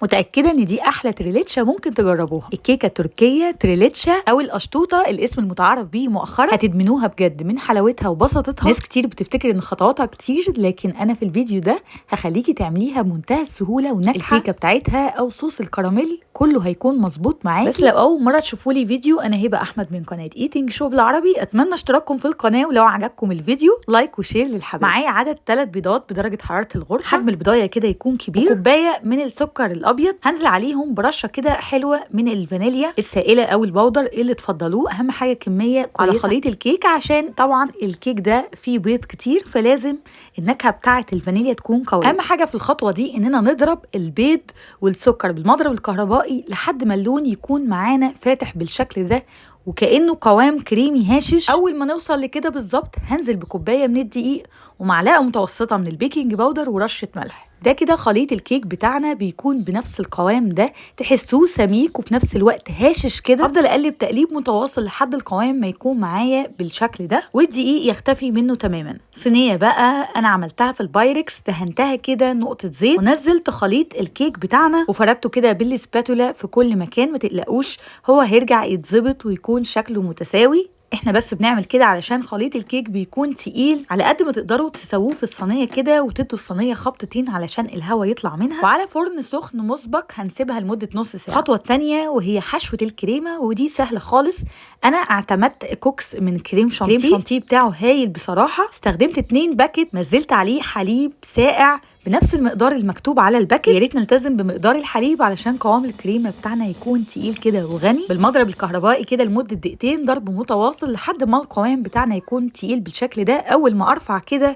متأكدة ان دي احلى تريليتشا ممكن تجربوها. الكيكة التركية تريليتشا او القشطوطة الاسم المتعارف بيه مؤخرا، هتدمنوها بجد من حلاوتها وبساطتها. ناس كتير بتفتكر ان خطواتها كتير، لكن انا في الفيديو ده هخليكي تعمليها بمنتهى السهولة وناجحة. الكيكة بتاعتها او صوص الكراميل كله هيكون مظبوط معاكي. بس لو اول مرة تشوفوا لي فيديو، انا هبة احمد من قناة ايتنج شو بالعربي. اتمنى اشتراككم في القناة، ولو عجبكم الفيديو لايك وشير للحبايب. معايا عدد 3 بيضات بدرجة حرارة الغرفة، حجم البضايه كده يكون كبير، وكوباية من السكر الابيض. هنزل عليهم برشه كده حلوه من الفانيليا السائله او البودر اللي تفضلوه. اهم حاجه كميه كويسه على خليط الكيك، عشان طبعا الكيك ده فيه بيض كتير، فلازم النكهه بتاعه الفانيليا تكون قويه. اهم حاجه في الخطوه دي اننا نضرب البيض والسكر بالمضرب الكهربائي لحد ما اللون يكون معانا فاتح بالشكل ده، وكأنه قوام كريمي هاشش. اول ما نوصل لكده بالظبط هنزل بكوبايه من الدقيق ومعلقه متوسطه من البيكنج باودر ورشه ملح. ده كده خليط الكيك بتاعنا بيكون بنفس القوام ده، تحسوه سميك وفي نفس الوقت هاشش كده. افضل اقلب تقليب متواصل لحد القوام ما يكون معايا بالشكل ده والدقيق يختفي منه تماما. صينيه بقى انا عملتها في البايركس، دهنتها كده نقطه زيت ونزلت خليط الكيك بتاعنا وفردته كده بالسباتولا في كل مكان. ما تقلقوش، هو هيرجع يتظبط ويكون شكله متساوي. احنا بس بنعمل كده علشان خليط الكيك بيكون تقيل. على قد ما تقدروا تسووه في الصينيه كده وتدوا الصينيه خبطتين علشان الهواء يطلع منها، وعلى فرن سخن مسبق هنسيبها لمده نص ساعه. الخطوه الثانيه وهي حشوه الكريمه، ودي سهله خالص. انا اعتمدت كوكس من كريم شانتيه. كريم شانتيه بتاعه هايل بصراحه. استخدمت 2 باكت، نزلت عليه حليب ساقع بنفس المقدار المكتوب على الباكت. يا ريت نلتزم بمقدار الحليب علشان قوام الكريمه بتاعنا يكون تقيل كده وغني. بالمضرب الكهربائي كده لمده دقيقتين ضرب متواصل لحد ما القوام بتاعنا يكون تقيل بالشكل ده. اول ما ارفع كده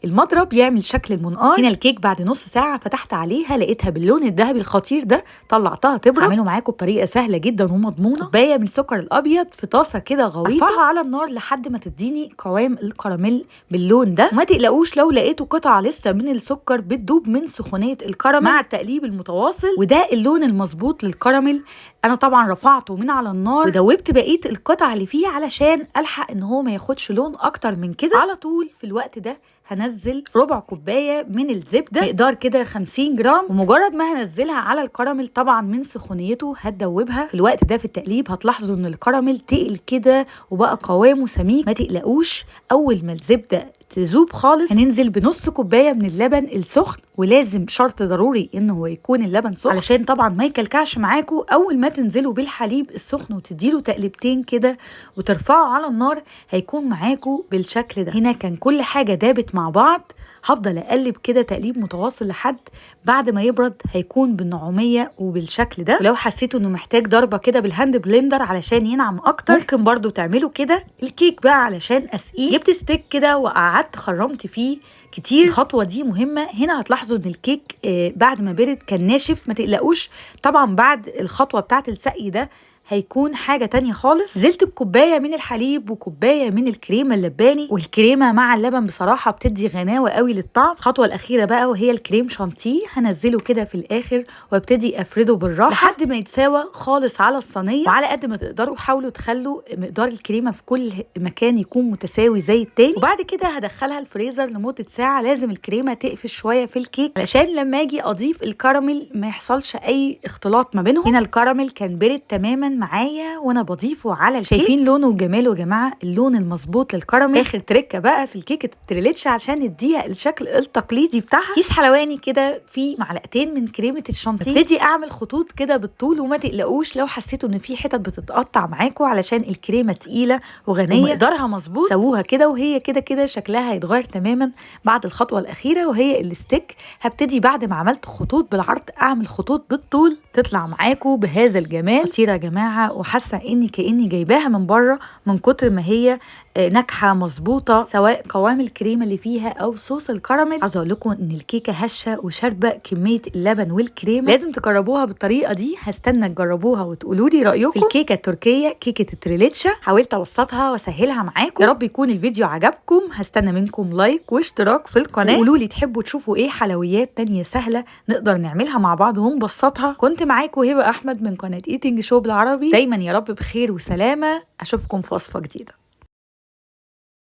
المضرب يعمل شكل المنقار. هنا الكيك بعد نص ساعه فتحت عليها لقيتها باللون الذهبي الخطير ده، طلعتها تبرد. هعمله معاكم بطريقه سهله جدا ومضمونه. كوبايه من السكر الابيض في طاسه كده غويطه، ارفعها على النار لحد ما تديني قوام الكراميل باللون ده. وما تقلقوش لو لقيتوا قطعه لسه من السكر بتدوب من سخونيه الكراميل مع التقليب المتواصل، وده اللون المظبوط للكراميل. انا طبعا رفعته من على النار ودوبت بقيه القطع اللي فيه علشان الحق ان هو ما ياخدش لون اكتر من كده. على طول في الوقت ده هنزل ربع كوبايه من الزبده، مقدار كده 50 جرام، ومجرد ما هنزلها على الكراميل طبعا من سخونيته هتدوبها. في الوقت ده في التقليب هتلاحظوا ان الكراميل تقل كده وبقى قوامه سميك. ما تقلقوش، اول ما الزبده تذوب خالص هننزل بنص كوبايه من اللبن السخن، ولازم شرط ضروري انه هو يكون اللبن سخن علشان طبعا ما يكلكعش معاكم. اول ما تنزلوا بالحليب السخن وتديله تقلبتين كده وترفعوا على النار هيكون معاكم بالشكل ده. هنا كان كل حاجه دابت مع بعض. هفضل اقلب كده تقليب متواصل لحد بعد ما يبرد هيكون بالنعوميه وبالشكل ده. ولو حسيتوا انه محتاج ضربه كده بالهاند بلندر علشان ينعم اكتر ممكن برضو تعملوا كده. الكيك بقى علشان اسقيه جبت ستيك كده وقعدت خرمت فيه كتير. الخطوه دي مهمه. هنا هتلاحظوا ان الكيك بعد ما برد كان ناشف. ما تقلقوش طبعا بعد الخطوه بتاعه السقي ده هيكون حاجة تانية خالص. نزلت بكوباية من الحليب وكوباية من الكريمة اللباني، والكريمة مع اللبن بصراحة بتدي غناوة قوي للطعم. الخطوة الأخيرة بقى وهي الكريم شانتيه، هنزله كده في الآخر وابتدي أفرده بالراحة لحد ما يتساوى خالص على الصينية. وعلى قد ما تقدروا حاولوا تخلوا مقدار الكريمة في كل مكان يكون متساوي زي التاني. وبعد كده هدخلها الفريزر لمدة ساعة. لازم الكريمة تقفش شوية في الكيك علشان لما اجي اضيف الكراميل ما يحصلش اي اختلاط ما بينهم. هنا الكراميل كان بارد تماما معايا وانا بضيفه على الكيك. شايفين لونه وجماله يا جماعه، اللون المظبوط للكراميل. اخر تركه بقى في الكيكه التريليتشا عشان نديها الشكل التقليدي بتاعها. كيس حلواني كده فيه معلقتين من كريمه الشانتيه. ابتدي اعمل خطوط كده بالطول، وما تقلقوش لو حسيتوا ان في حتت بتتقطع معاكم علشان الكريمه تقيله وغنيه ومقدارها مظبوط. سووها كده وهي كده كده شكلها هيتغير تماما بعد الخطوه الاخيره وهي الستيك. هبتدي بعد ما عملت خطوط بالعرض اعمل خطوط بالطول تطلع معاكم بهذا الجمال. خطيره يا جماعه، وحاسه كاني جايباها من بره من كتر ما هي ناجحه مظبوطه، سواء قوام الكريمه اللي فيها او صوص الكراميل. عاوزه اقول لكم ان الكيكه هشه وشاربه كميه اللبن والكريمه. لازم تجربوها بالطريقه دي. هستنى تجربوها وتقولوا لي رايكم في الكيكه التركيه كيكه التريليتشا. حاولت ابسطها واسهلها معاكم. يا رب يكون الفيديو عجبكم. هستنى منكم لايك واشتراك في القناه. قولوا لي تحبوا تشوفوا ايه حلويات تانية سهله نقدر نعملها مع بعض ونبسطها. كنت معاكم هبه احمد من قناه ايتنج شو بالعربي. دايما يا رب بخير وسلامه. اشوفكم في وصفه جديده.